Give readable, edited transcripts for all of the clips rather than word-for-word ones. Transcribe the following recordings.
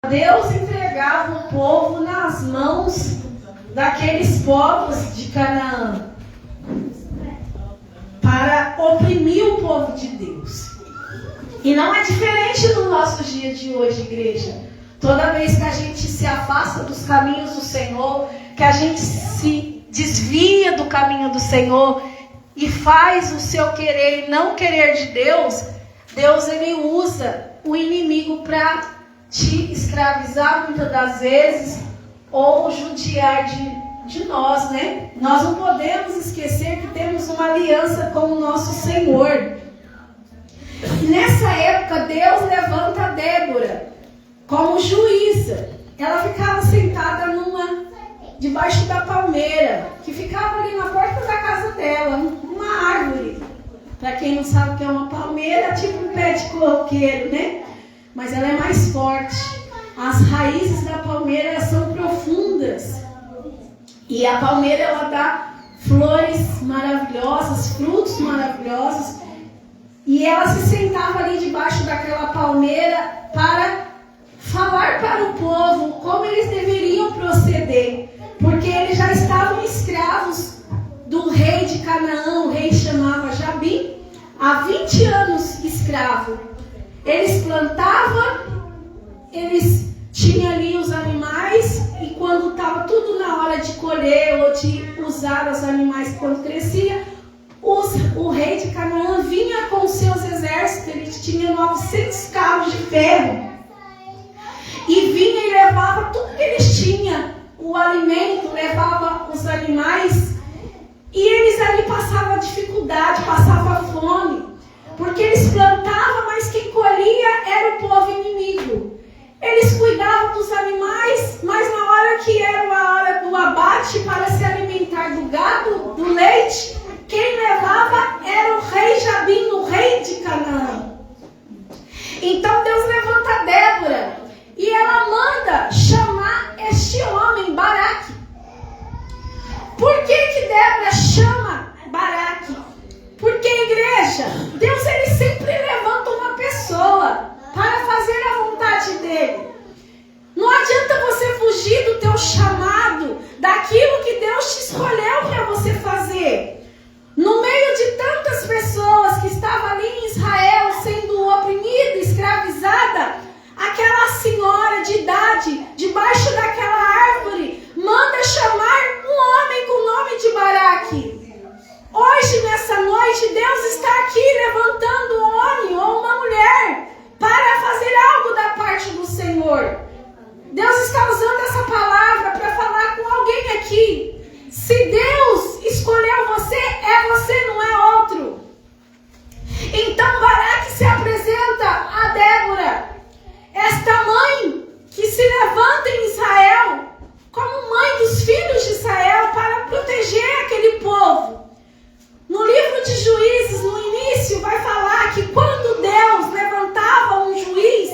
Deus entregava o povo nas mãos daqueles povos de Canaã para oprimir o povo de Deus. E não é diferente no nosso dia de hoje, igreja. Toda vez que a gente se afasta dos caminhos do Senhor, que a gente se desvia do caminho do Senhor e faz o seu querer e não querer de Deus, Deus ele usa o inimigo para te escravizar muitas das vezes ou judiar de nós, né? Nós não podemos esquecer que temos uma aliança com o nosso Senhor. E nessa época Deus levanta a Débora como juíza. Ela ficava sentada debaixo da palmeira, que ficava ali na porta da casa dela, uma árvore. Para quem não sabe o que é uma palmeira, tipo um pé de coqueiro, né? Mas ela é mais forte. As raízes da palmeira são profundas. E a palmeira ela dá flores maravilhosas, frutos maravilhosos. E ela se sentava ali debaixo daquela palmeira para falar para o povo como eles deveriam proceder. Porque eles já estavam escravos do rei de Canaã, o rei chamava Jabim, há 20 anos escravo. Eles plantavam, eles tinham ali os animais, e quando estava tudo na hora de colher ou de usar os animais quando crescia, o rei de Canaã vinha com seus exércitos, ele tinha 900 carros de ferro, e vinha e levava tudo que eles tinham, o alimento, levava os animais, e eles ali passavam dificuldade, passavam fome, porque eles plantavam, mas quem colhia era o povo inimigo. Eles cuidavam dos animais, mas na hora que era a hora do abate para se alimentar do gado, do leite, quem levava era o rei Jabim, o rei de Canaã. Então Deus levanta Débora e ela manda chamar este homem, Baraque. Por que Débora chama Baraque? Porque, igreja, Deus ele sempre levanta uma pessoa para fazer a vontade dele. Não adianta você fugir do teu chamado, daquilo que Deus te escolheu para você fazer. No meio de tantas pessoas que estavam ali em Israel sendo oprimida, escravizada, aquela senhora de idade, debaixo daquela árvore, manda chamar um homem com o nome de Baraque. Hoje, nessa noite, Deus está aqui levantando um homem ou uma mulher para fazer algo da parte do Senhor. Deus está usando essa palavra para falar com alguém aqui. Se Deus escolheu você, é você, não é outro. Então Baraque se apresenta a Débora, esta mãe que se levanta em Israel como mãe dos filhos de Israel para proteger aquele povo. No livro de Juízes, no início, vai falar que quando Deus levantava um juiz,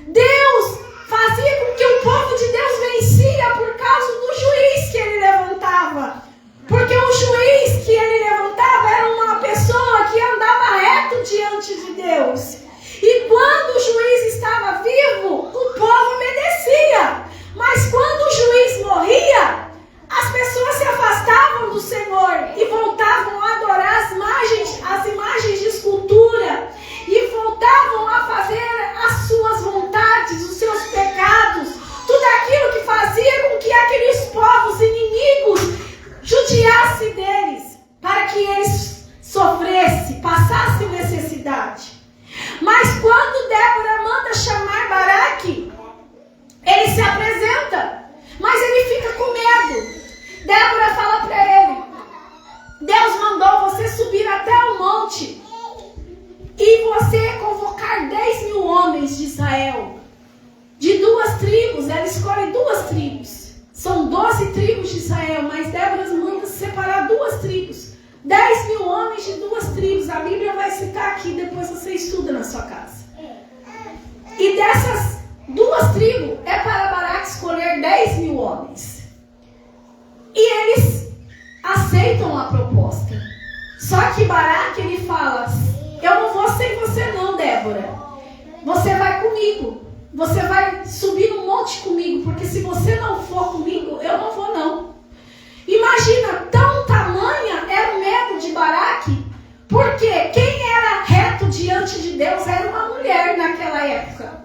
Deus fazia com que o povo de Deus vencia por causa do juiz que ele levantava. Porque o juiz que ele levantava era uma pessoa que andava reto diante de Deus. E quando o juiz estava vivo, o povo obedecia. Mas quando o juiz morria, as pessoas se afastavam do Senhor e voltavam a adorar as imagens de escultura e voltavam a fazer as suas vontades, os seus pecados, tudo aquilo que fazia com que aqueles povos inimigos judiassem deles, para que eles sofressem, passassem necessidade. Mas quando Débora manda chamar Baraque, ele se apresenta, mas ele fica com medo. Débora fala para ele: Deus mandou você subir até o monte e você convocar 10.000 homens de Israel, de 2 tribos. Ela escolhe 2 tribos. São 12 tribos de Israel, mas Débora manda separar 2 tribos. 10.000 homens de 2 tribos. A Bíblia vai citar aqui, depois você estuda na sua casa. E dessas 2 tribos é para Baraque escolher 10.000 homens. E eles aceitam a proposta. Só que Baraque ele fala: eu não vou sem você não, Débora. Você vai comigo. Você vai subir no monte você não for comigo, eu não vou não. Imagina, tão tamanha era o medo de Baraque, porque quem era reto diante de Deus era uma mulher naquela época.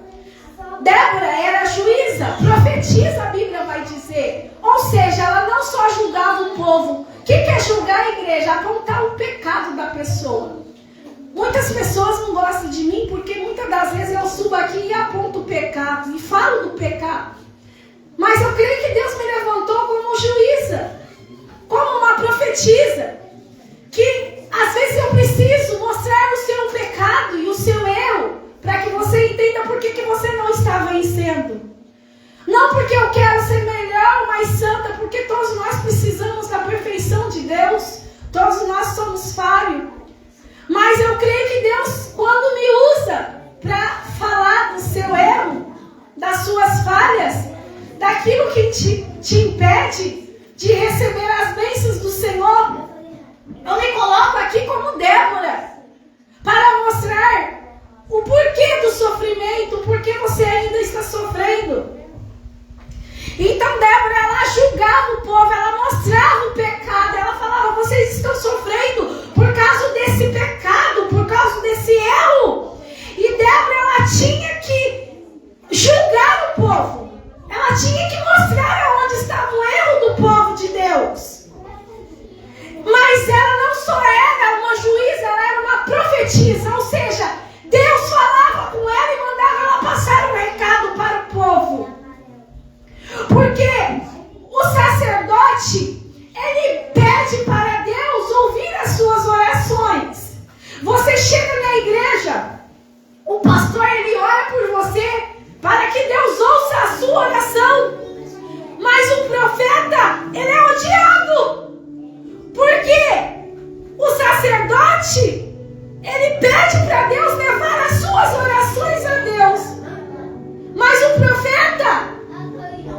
Débora era juíza, profetiza, a Bíblia vai dizer. Ou seja, ela não só julgava o povo. O que é julgar a igreja? Apontar o pecado da pessoa. Muitas pessoas não gostam de mim porque muitas das vezes eu subo aqui e aponto o pecado e falo do pecado. Mas eu creio que Deus me levantou como juíza, como uma profetisa, que às vezes eu preciso mostrar o seu pecado e o seu erro, para que você entenda por que você não está vencendo. Não porque eu quero ser melhor, mais santa, porque todos nós precisamos da perfeição de Deus. Todos nós somos falhos. Mas eu creio que Deus, quando me usa para falar do seu erro, das suas falhas, daquilo que te impede de receber as bênçãos do Senhor, eu me coloco aqui como Débora, para mostrar o porquê do sofrimento, o porquê você ainda está sofrendo. Então Débora, ela julgava o povo, ela mostrava o pecado, ela falava, vocês estão sofrendo por causa desse pecado, por causa desse erro. E Débora, ela tinha que julgar o povo, ela tinha que mostrar aonde estava o erro do povo de Deus. Mas ela não só era uma juíza, ela era uma profetisa, ou seja, Deus falava com ela e mandava ela passar um recado para o povo. Porque o sacerdote, ele pede para Deus ouvir as suas orações. Você chega na igreja, o pastor, ele ora por você para que Deus ouça a sua oração. Mas o profeta, ele é odiado. Porque o sacerdote, ele pede para Deus levar as suas orações a Deus. Mas o profeta,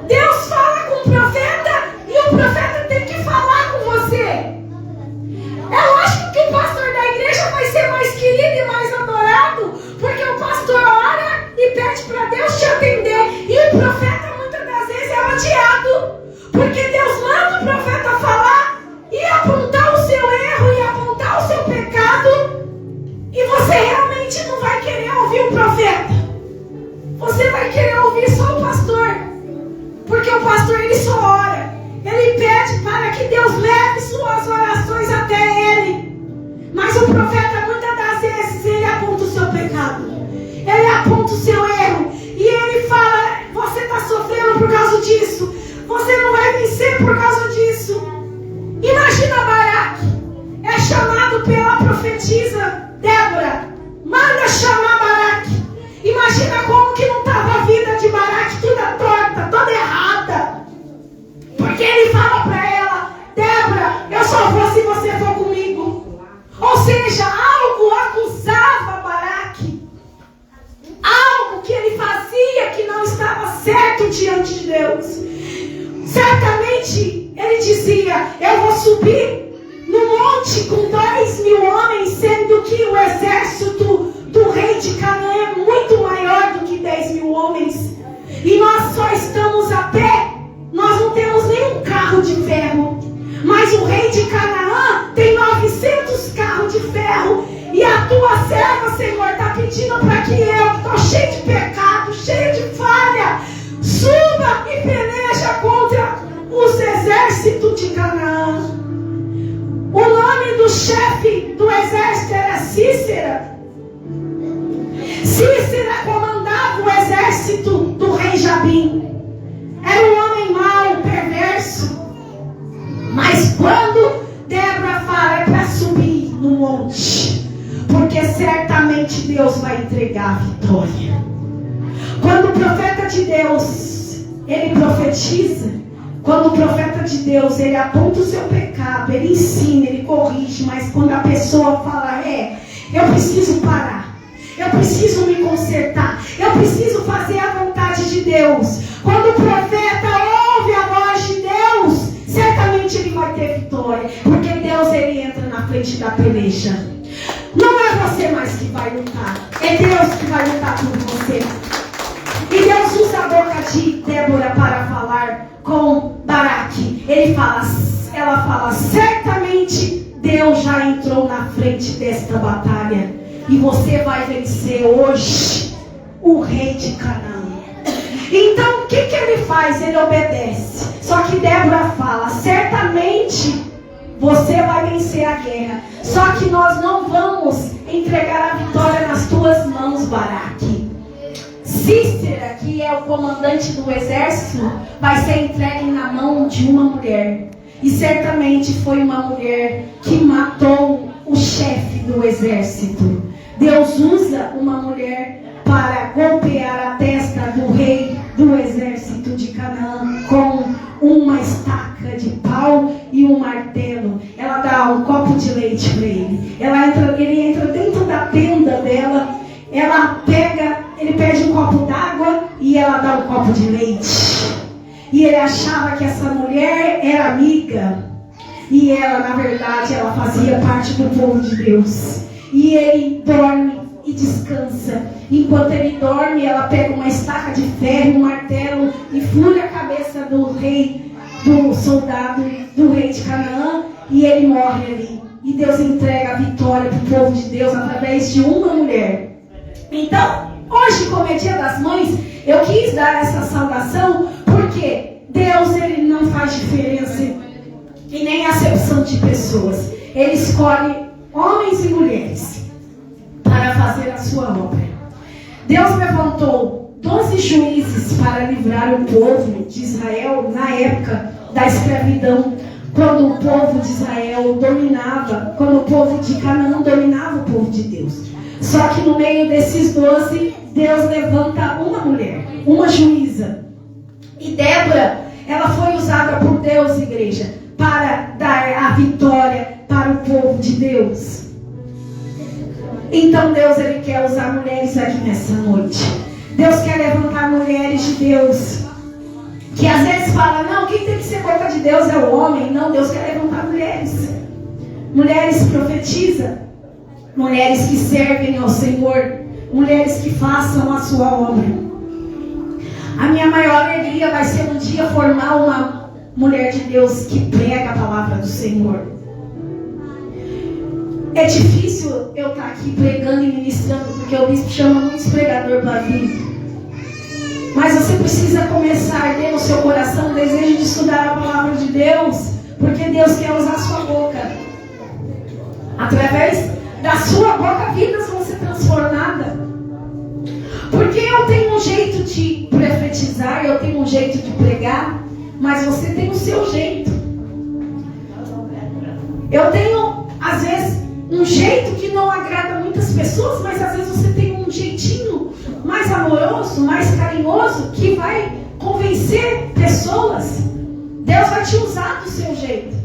Deus fala com o profeta e o profeta tem que falar com você. É lógico que o pastor da igreja vai ser mais querido e mais adorado, porque o pastor ora e pede para Deus te atender. E o profeta muitas das vezes é odiado, porque Deus manda o profeta falar e apontar o seu erro e apontar o seu pecado. E você realmente não vai querer ouvir o profeta. Você vai querer ouvir só o pastor. Porque o pastor, ele só ora. Ele pede para que Deus leve suas orações até ele. Mas o profeta, muitas das vezes, ele aponta o seu pecado. Ele aponta o seu erro. E ele fala, você está sofrendo por causa disso. Você não vai vencer por causa disso. Imagina Baraque. É chamado pela profetisa Débora. Manda chamar Baraque. Imagina como que não estava a vida de Baraque, toda torta, toda errada. Porque ele fala para ela, Débora, eu só vou se você for comigo. Ou seja, algo acusava Baraque. Algo que ele fazia que não estava certo diante de Deus. Certamente ele dizia, eu vou subir no monte com 2.000 homens, sendo que o exército do rei de Canaã é muito maior do que 10.000 homens. E nós só estamos a pé. Nós não temos nenhum carro de ferro. Mas o rei de Canaã tem 900 carros de ferro. E a tua serva, Senhor, está pedindo para que eu, que estou cheio de pecado, cheio de falha, suba e peleja contra os exércitos de Canaã. O nome do chefe do exército era Cícera. Cícera comandava o exército do rei Jabim. Era um homem mau, perverso. Mas quando Débora fala, é para subir no monte, porque certamente Deus vai entregar a vitória. Quando o profeta de Deus, ele profetiza, quando o profeta de Deus, ele aponta o seu pecado, ele ensina, ele corrige, mas quando a pessoa fala, eu preciso parar, eu preciso me consertar, eu preciso fazer a vontade de Deus. Quando o profeta ouve a voz de Deus, certamente ele vai ter vitória, porque Deus, ele entra na frente da peleja. Não é você mais que vai lutar, é Deus que vai lutar por você. E Deus Deus usa a boca de Débora para falar com Baraque. Ela fala, certamente Deus já entrou na frente desta batalha. E você vai vencer hoje o rei de Canaã. Então o que ele faz? Ele obedece. Só que Débora fala, certamente você vai vencer a guerra. Só que nós não vamos entregar a vitória nas tuas mãos, Baraque. Cícera, que é o comandante do exército, vai ser entregue na mão de uma mulher. E certamente foi uma mulher que matou o chefe do exército. Deus usa uma mulher para golpear a testa do rei do exército de Canaã com uma estaca de pau e um martelo. Ela dá um copo de leite para ele. Ele entra dentro da tenda dela. Ele pede um copo d'água e ela dá um copo de leite. E ele achava que essa mulher era amiga. E ela, na verdade, ela fazia parte do povo de Deus. E ele dorme e descansa. Enquanto ele dorme, ela pega uma estaca de ferro, um martelo e fura a cabeça do rei, do soldado, do rei de Canaã, e ele morre ali. E Deus entrega a vitória para o povo de Deus através de uma mulher. Então, hoje, como é Dia das Mães, eu quis dar essa saudação porque Deus, ele não faz diferença e nem acepção de pessoas. Ele escolhe homens e mulheres para fazer a sua obra. Deus levantou 12 juízes para livrar o povo de Israel na época da escravidão, quando o povo de Israel dominava, quando o povo de Canaã dominava o povo de Deus. Só que no meio desses 12, Deus levanta uma mulher, uma juíza. E Débora, ela foi usada por Deus, igreja, para dar a vitória para o povo de Deus. Então Deus, ele quer usar mulheres aqui nessa noite. Deus quer levantar mulheres de Deus, que às vezes fala, não, quem tem que ser boca de Deus é o homem. Não, Deus quer levantar mulheres. Mulheres profetizam, mulheres que servem ao Senhor, mulheres que façam a sua obra. A minha maior alegria vai ser um dia formar uma mulher de Deus que prega a palavra do Senhor. É difícil eu estar aqui pregando e ministrando, porque o bispo chama muitos pregadores para vir. Mas você precisa começar a ter no seu coração o desejo de estudar a palavra de Deus, porque Deus quer usar a sua boca. Através da sua boca, vidas vão ser transformadas. Porque eu tenho um jeito de profetizar, eu tenho um jeito de pregar, mas você tem o seu jeito. Eu tenho, às vezes, um jeito que não agrada muitas pessoas, mas às vezes você tem um jeitinho mais amoroso, mais carinhoso, que vai convencer pessoas. Deus vai te usar do seu jeito.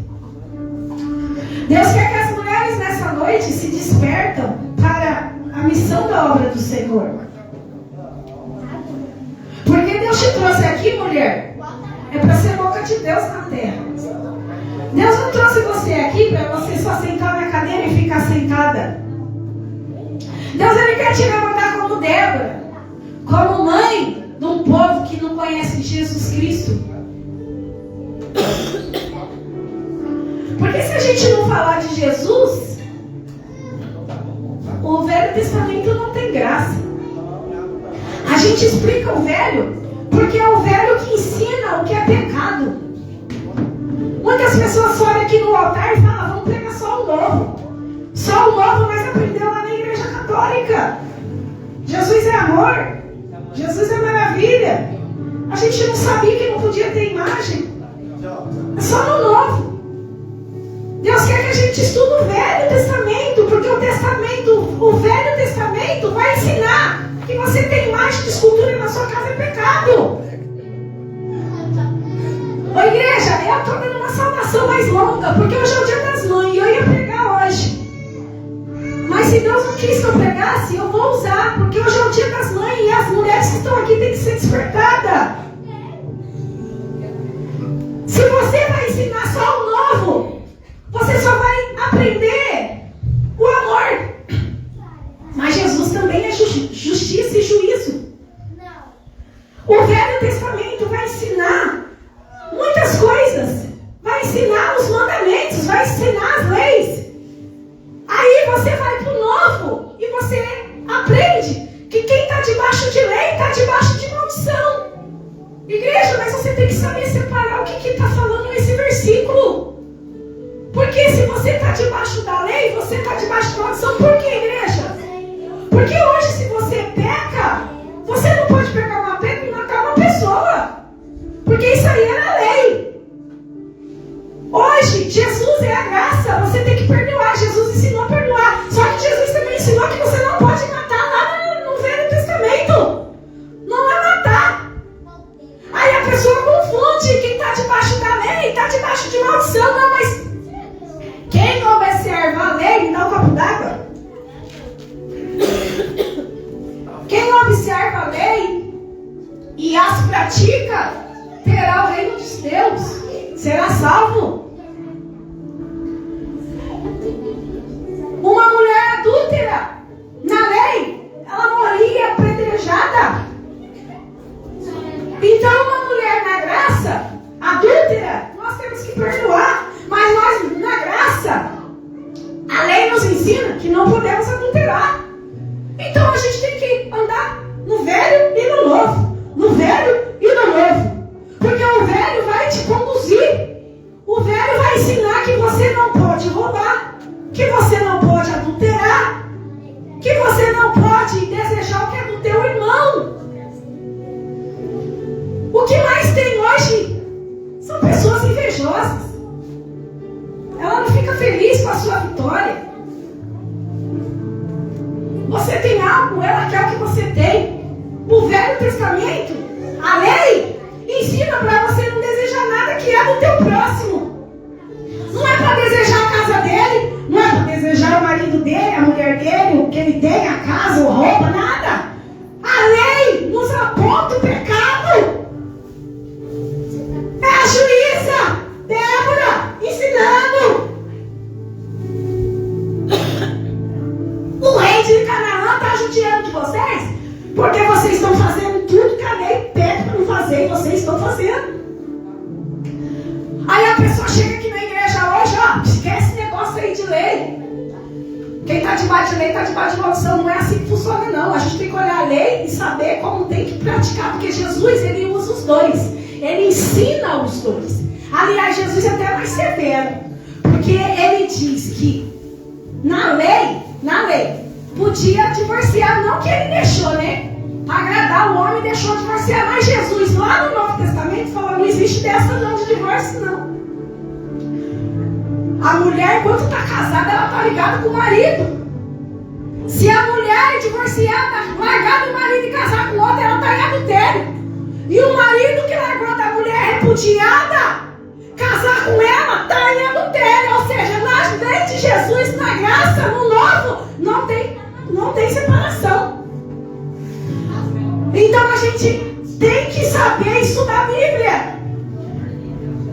Deus quer que as mulheres nessa noite se despertam para a missão da obra do Senhor. Porque Deus te trouxe aqui, mulher, é para ser boca de Deus na terra. Deus não trouxe você aqui para você só sentar na cadeira e ficar sentada. Deus, ele quer te levantar como Débora, como mãe de um povo que não conhece Jesus Cristo. Porque se a gente não falar de Jesus, o Velho Testamento não tem graça. A gente explica o Velho porque é o Velho que ensina o que é pecado. Muitas pessoas olham aqui no altar e falam, vamos pregar só o Novo. Só o Novo nós aprendemos lá na Igreja Católica. Jesus é amor. Jesus é maravilha. A gente não sabia que não podia ter imagem. É só no Novo. Deus quer que a gente estude o Velho Testamento, porque o Velho Testamento vai ensinar que você tem imagem de escultura na sua casa é pecado. Ô igreja, eu estou dando uma saudação mais longa, porque hoje é o Dia das Mães e eu ia pregar hoje. Mas se Deus não quis que eu pregasse, eu vou usar, porque hoje é o Dia das Mães e as mulheres que estão aqui têm que ser despertadas. Se você vai ensinar só o Novo, você só vai aprender o amor. Mas Jesus também é justiça e juízo. O Igreja, mas você tem que saber separar o que está falando nesse versículo. Porque se você está debaixo da lei, você está debaixo da maldição. Por que, igreja? Porque hoje, se você peca, você não pode pegar uma pedra e matar uma pessoa. Porque isso aí era a lei. Hoje, Jesus é a graça. Você tem que perdoar. Jesus ensinou a perdoar. Só que Jesus também ensinou que você não pode matar lá no Velho Testamento. Não é matar. Aí a pessoa confunde. Quem está debaixo da lei está debaixo de maldição. Não, mas quem observa a lei, me dá um copo d'água. Quem observa a lei e as pratica, terá o reino de Deus. Será salvo. Uma mulher adúltera, na lei, ela morria apedrejada. Então, uma mulher na graça, adúltera, nós temos que perdoar. Mas nós, na graça, a lei nos ensina que não podemos adulterar. Então, a gente tem que andar no velho e no novo. No velho e no novo. Porque o velho vai te conduzir. O velho vai ensinar que você não pode roubar, que você não pode adulterar, que você não pode desejar o que é do teu irmão. O que mais tem hoje são pessoas invejosas. Ela não fica feliz com a sua vitória. Você tem algo, ela quer o que você tem. O Velho Testamento, a lei, ensina para você não desejar nada que é do teu próximo. Não é para desejar a casa dele, não é para desejar o marido dele, a mulher dele, o que ele tem, a casa, a roupa, nada. A lei nos aponta o pecado. É a juíza, Débora, ensinando. O rei de Canaã está judiando de vocês, porque vocês estão fazendo tudo que a lei pede para não fazer, e vocês estão fazendo. Aí a pessoa chega aqui na igreja hoje, ó, esquece esse negócio aí de lei. Quem está debaixo de lei está debaixo de maldição. Não é assim que funciona, não. A gente tem que olhar a lei e saber como tem que praticar, porque Jesus, ele usa os dois. Ele ensina os dois. Aliás, Jesus é até mais severo, porque ele diz que na lei, podia divorciar, não que ele deixou, né? Para agradar o homem, deixou divorciar. Mas Jesus, lá no Novo Testamento, fala, não existe dessa não de divórcio, não. A mulher, quando está casada, ela está ligada com o marido. Se a mulher é divorciada, largar do marido e casar com outro, ela está em adultério. E o marido que largou da mulher repudiada, casar com ela, está em adultério. Ou seja, nas leis de Jesus, na graça, no novo, não tem separação. Então a gente tem que saber estudar a Bíblia.